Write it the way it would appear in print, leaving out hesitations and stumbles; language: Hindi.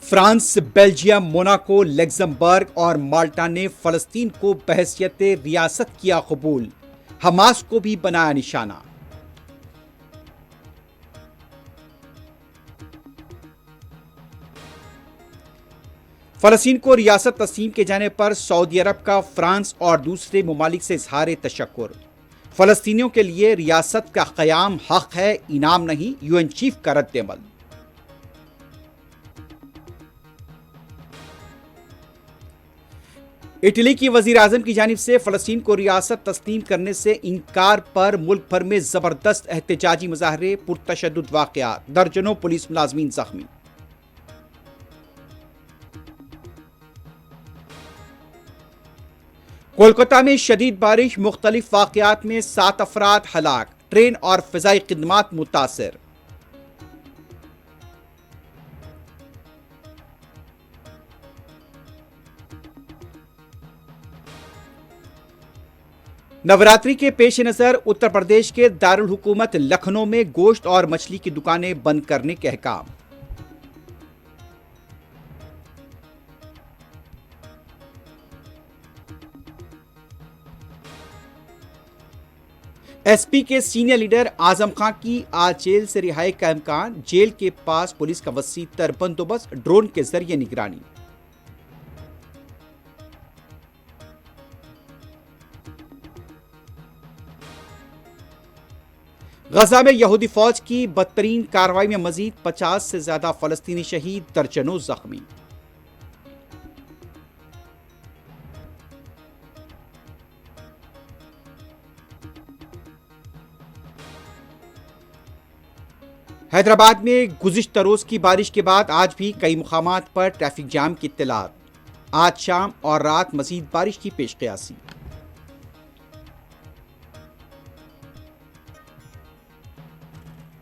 फ्रांस, बेल्जियम, मोनाको, लग्जमबर्ग और माल्टा ने फलस्तीन को बहैसियत रियासत किया कबूल। हमास को भी बनाया निशाना। फलस्तीन को रियासत तस्लीम किए जाने पर सऊदी अरब का फ्रांस और दूसरे ममालिक से इजहार तशक्कुर। फलस्तीनियों के लिए रियासत का क़याम हक है, इनाम नहीं, यूएन चीफ का रद्द-ए-अमल। इटली की वजीर आजम की जानिब से फलस्तीन को रियासत तस्लीम करने से इनकार पर मुल्क भर में जबरदस्त एहतजाजी मुजाहरे, पुरतशद्दुद वाक़यात, दर्जनों पुलिस मुलाजमीन जख्मी। कोलकाता में शदीद बारिश, मुख्तलिफ वाक़यात में 7 अफराद हलाक, ट्रेन और फ़िज़ाई खिदमात मुतासिर। नवरात्रि के पेश नज़र उत्तर प्रदेश के दारुल हुकूमत लखनऊ में गोश्त और मछली की दुकानें बंद करने के अहकाम। एसपी के सीनियर लीडर आजम खां की आज जेल से रिहाई का इम्कान, जेल के पास पुलिस का वसी तर बंदोबस्त, ड्रोन के जरिए निगरानी। गजा में यहूदी फौज की बदतरीन कार्रवाई में मजीद 50 से ज्यादा फलस्तीनी शहीद, दर्जनों जख्मी। हैदराबाद में गुज़िश्ता रोज की बारिश के बाद आज भी कई मुकामात पर ट्रैफिक जाम की इत्तलात। आज शाम और रात मजीद बारिश की पेशकयासी।